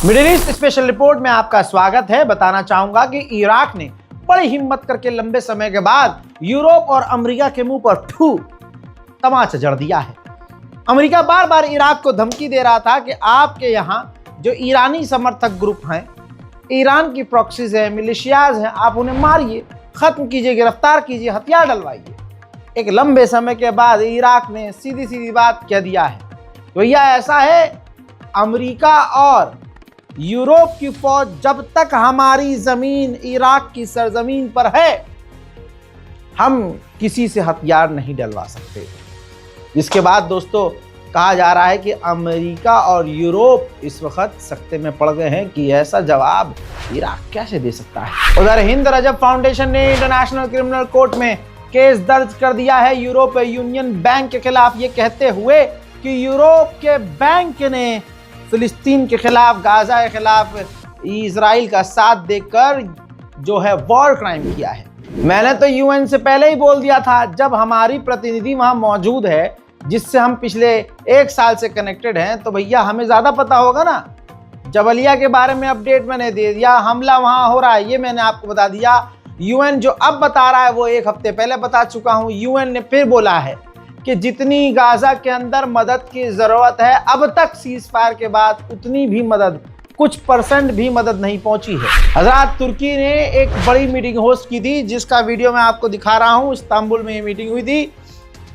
Middle east special report में आपका स्वागत है। बताना चाहूंगा कि इराक ने बड़ी हिम्मत करके लंबे समय के बाद यूरोप और अमेरिका के मुंह पर तमाचा जड़ दिया है। अमेरिका बार बार इराक को धमकी दे रहा था कि आपके यहाँ जो ईरानी समर्थक ग्रुप हैं, ईरान की प्रॉक्सीज है, मिलिशियाज हैं, आप उन्हें मारिए, खत्म कीजिए, गिरफ्तार कीजिए, हथियार डलवाइए। एक लंबे समय के बाद इराक ने सीधी सीधी बात कह दिया है। तो यह ऐसा है, अमेरिका और यूरोप की फौज जब तक हमारी जमीन इराक की सरजमीन पर है, हम किसी से हथियार नहीं डलवा सकते। इसके बाद दोस्तों कहा जा रहा है कि अमेरिका और यूरोप इस वक्त सकते में पड़ गए हैं कि ऐसा जवाब इराक कैसे दे सकता है। उधर हिंद रजब फाउंडेशन ने इंटरनेशनल क्रिमिनल कोर्ट में केस दर्ज कर दिया है यूरोपीय यूनियन बैंक के खिलाफ, ये कहते हुए कि यूरोप के बैंक ने फिलिस्तीन के खिलाफ, गाजा के खिलाफ इजराइल का साथ देकर जो है वॉर क्राइम किया है। मैंने तो यूएन से पहले ही बोल दिया था, जब हमारी प्रतिनिधि वहां मौजूद है जिससे हम पिछले 1 साल से कनेक्टेड हैं, तो भैया हमें ज्यादा पता होगा ना। जबलिया के बारे में अपडेट मैंने दे दिया, हमला वहां हो रहा है ये मैंने आपको बता दिया। यूएन जो अब बता रहा है वो 1 हफ्ते पहले बता चुका हूं। यूएन ने फिर बोला है कि जितनी गाजा के अंदर मदद की जरूरत है, अब तक सीज फायर के बाद उतनी भी मदद, कुछ % भी मदद नहीं पहुंची है। हजरात, तुर्की ने एक बड़ी मीटिंग होस्ट की थी जिसका वीडियो मैं आपको दिखा रहा हूं। इस्तांबुल में ये मीटिंग हुई थी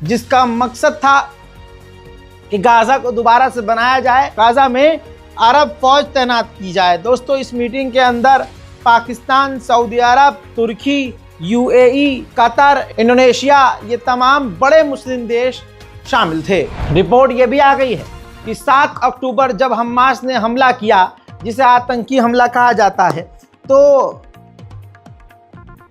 जिसका मकसद था कि गाजा को दोबारा से बनाया जाए, गाजा में अरब फौज तैनात की जाए। दोस्तों, इस मीटिंग के अंदर पाकिस्तान, सऊदी अरब, तुर्की, यूएई, कतर, इंडोनेशिया, ये तमाम बड़े मुस्लिम देश शामिल थे। रिपोर्ट ये भी आ गई है कि 7 अक्टूबर जब हमास ने हमला किया, जिसे आतंकी हमला कहा जाता है, तो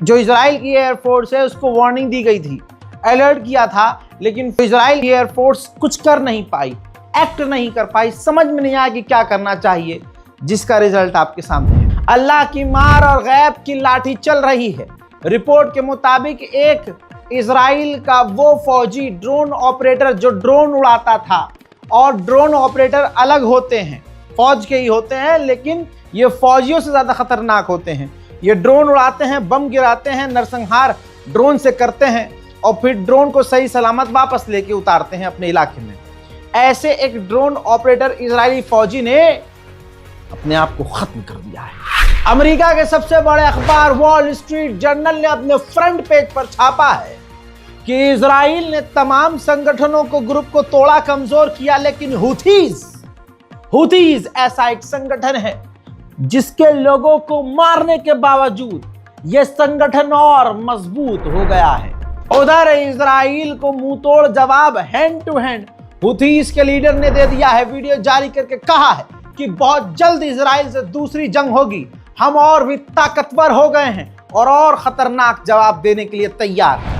जो इजराइल की एयरफोर्स है उसको वार्निंग दी गई थी, अलर्ट किया था, लेकिन इजराइल की एयरफोर्स कुछ कर नहीं पाई, एक्ट नहीं कर पाई, समझ में नहीं आया कि क्या करना चाहिए, जिसका रिजल्ट आपके सामने है। अल्लाह की मार और गैब की लाठी चल रही है। रिपोर्ट के मुताबिक एक इजराइल का वो फौजी ड्रोन ऑपरेटर जो ड्रोन उड़ाता था, और ड्रोन ऑपरेटर अलग होते हैं, फौज के ही होते हैं, लेकिन ये फौजियों से ज्यादा खतरनाक होते हैं। ये ड्रोन उड़ाते हैं, बम गिराते हैं, नरसंहार ड्रोन से करते हैं और फिर ड्रोन को सही सलामत वापस लेके उतारते हैं अपने इलाके में। ऐसे एक ड्रोन ऑपरेटर इजरायली फौजी ने अपने आप को खत्म कर दिया है। अमेरिका के सबसे बड़े अखबार वॉल स्ट्रीट जर्नल ने अपने फ्रंट पेज पर छापा है कि इजराइल ने तमाम संगठनों को, ग्रुप को तोड़ा, कमजोर किया, लेकिन हुथीज ऐसा एक संगठन है जिसके लोगों को मारने के बावजूद यह संगठन और मजबूत हो गया है। उधर इजराइल को मुंहतोड़ जवाब हैंड टू हैंड हुथीज के लीडर ने दे दिया है। वीडियो जारी करके कहा है कि बहुत जल्द इजराइल से दूसरी जंग होगी, हम और भी ताकतवर हो गए हैं और खतरनाक जवाब देने के लिए तैयार हैं।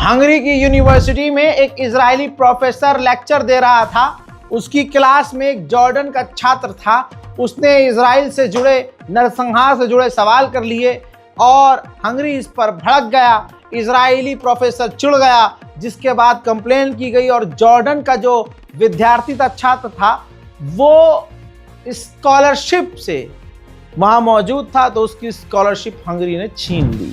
हंगरी की यूनिवर्सिटी में एक इजरायली प्रोफेसर लेक्चर दे रहा था। उसकी क्लास में एक जॉर्डन का छात्र था। उसने इजराइल से जुड़े, नरसंहार से जुड़े सवाल कर लिए और हंगरी इस पर भड़क गया। इजरायली प्रोफेसर चिढ़ गया, जिसके बाद कंप्लेन की गई और जॉर्डन का जो विद्यार्थी था, छात्र था, वो स्कॉलरशिप से वहां मौजूद था, तो उसकी स्कॉलरशिप हंगरी ने छीन ली।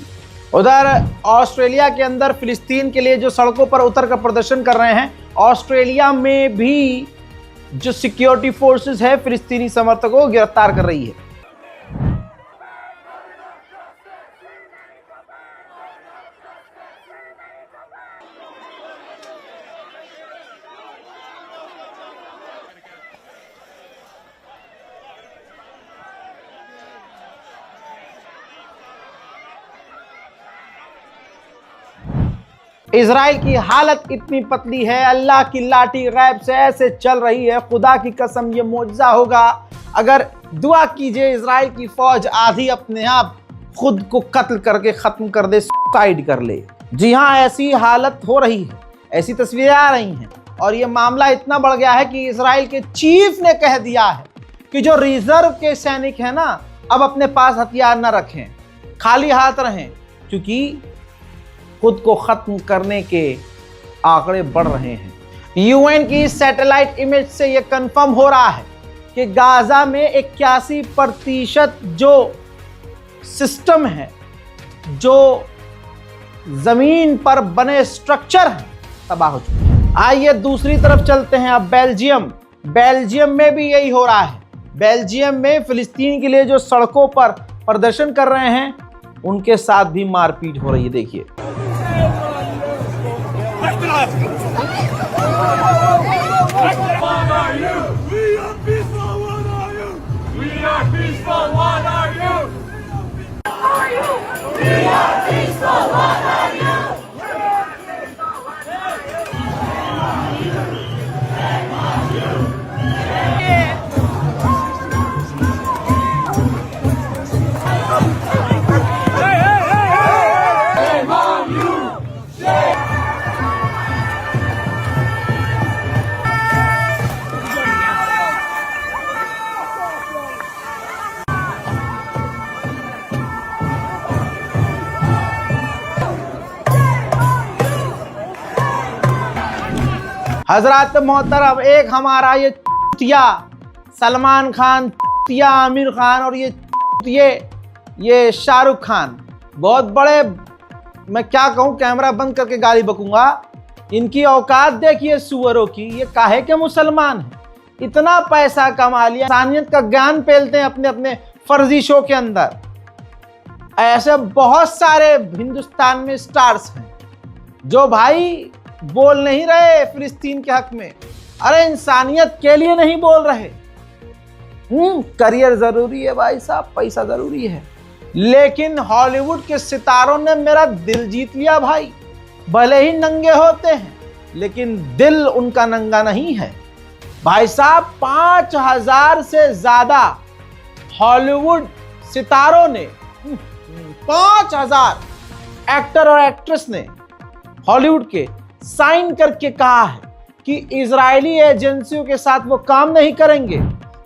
उधर ऑस्ट्रेलिया के अंदर फिलिस्तीन के लिए जो सड़कों पर उतर कर प्रदर्शन कर रहे हैं, ऑस्ट्रेलिया में भी जो सिक्योरिटी फोर्सेस है फिलिस्तीनी समर्थकों को गिरफ्तार कर रही है। इजराइल की हालत इतनी पतली है, अल्लाह की लाठी गैब से ऐसे चल रही है, खुदा की कसम ये मौजज़ा होगा। अगर दुआ कीजिए इजराइल की फौज आधी अपने आप खुद को कत्ल करके खत्म कर दे, सुसाइड कर ले। जी हाँ, ऐसी हालत हो रही है, ऐसी तस्वीरें आ रही हैं। और ये मामला इतना बढ़ गया है कि इजराइल के चीफ ने कह दिया है कि जो रिजर्व के सैनिक हैं ना, अब अपने पास हथियार न रखें, खाली हाथ रहें, क्योंकि खुद को खत्म करने के आंकड़े बढ़ रहे हैं। यूएन की सैटेलाइट इमेज से यह कंफर्म हो रहा है कि गाजा में 81% जो सिस्टम है, जो जमीन पर बने स्ट्रक्चर हैं, तबाह हो चुके हैं। आइए दूसरी तरफ चलते हैं। अब बेल्जियम में भी यही हो रहा है। बेल्जियम में फिलिस्तीन के लिए जो सड़कों पर प्रदर्शन कर रहे हैं, उनके साथ भी मारपीट हो रही है। देखिए, हजरत मोहतरम, एक हमारा ये चूतिया सलमान खान, चूतिया आमिर खान और ये शाहरुख खान, बहुत बड़े, मैं क्या कहूँ, कैमरा बंद करके गाली बकूंगा। इनकी औकात देखिए सुअरों की। ये काहे के मुसलमान हैं, इतना पैसा कमा लिया, इंसानियत का ज्ञान फैलते हैं अपने अपने फर्जी शो के अंदर। ऐसे बहुत सारे हिंदुस्तान में स्टार्स हैं जो भाई बोल नहीं रहे फिलिस्तीन के हक में, अरे इंसानियत के लिए नहीं बोल रहे। करियर जरूरी है भाई साहब, पैसा जरूरी है, लेकिन हॉलीवुड के सितारों ने मेरा दिल जीत लिया भाई। भले ही नंगे होते हैं, लेकिन दिल उनका नंगा नहीं है भाई साहब। 5000 से ज्यादा हॉलीवुड सितारों ने, 5000 एक्टर और एक्ट्रेस ने हॉलीवुड के साइन करके कहा है कि इजरायली एजेंसियों के साथ वो काम नहीं करेंगे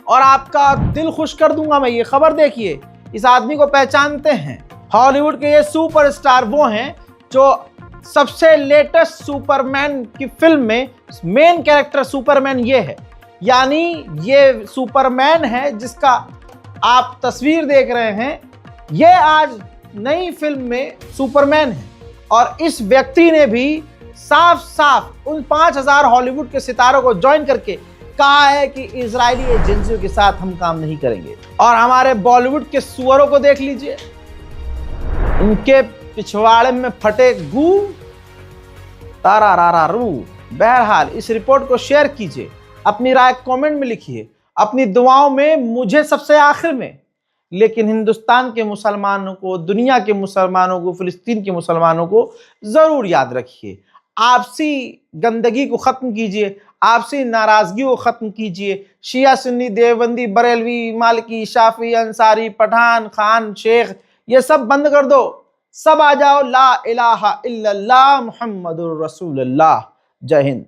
और आपका दिल खुश कर दूंगा मैं। ये खबर देखिए, इस आदमी को पहचानते हैं। हॉलीवुड के ये सुपरस्टार वो हैं जो सबसे लेटेस्ट सुपरमैन की फिल्म में मेन कैरेक्टर सुपरमैन ये है, यानी ये सुपरमैन है जिसका आप तस्वीर देख रहे हैं, ये आज नई फिल्म में सुपरमैन है। और इस व्यक्ति ने भी साफ साफ उन 5000 हॉलीवुड के सितारों को ज्वाइन करके कहा है कि इजरायली एजेंसियों के साथ हम काम नहीं करेंगे। और हमारे बॉलीवुड के सुअरों को देख लीजिए, उनके पिछवाड़े में फटे गू तारा रारा रू। बहरहाल इस रिपोर्ट को शेयर कीजिए, अपनी राय कमेंट में लिखिए, अपनी दुआओं में मुझे सबसे आखिर में, लेकिन हिंदुस्तान के मुसलमानों को, दुनिया के मुसलमानों को, फिलिस्तीन के मुसलमानों को जरूर याद रखिए। आपसी गंदगी को खत्म कीजिए, आपसी नाराजगी को खत्म कीजिए। शिया सुन्नी देवबंदी बरेलवी मालिकी शाफी अंसारी पठान खान शेख ये सब बंद कर दो, सब आ जाओ ला इलाहा इल्लल्लाह मुहम्मदुर रसूलुल्लाह। जय हिंद।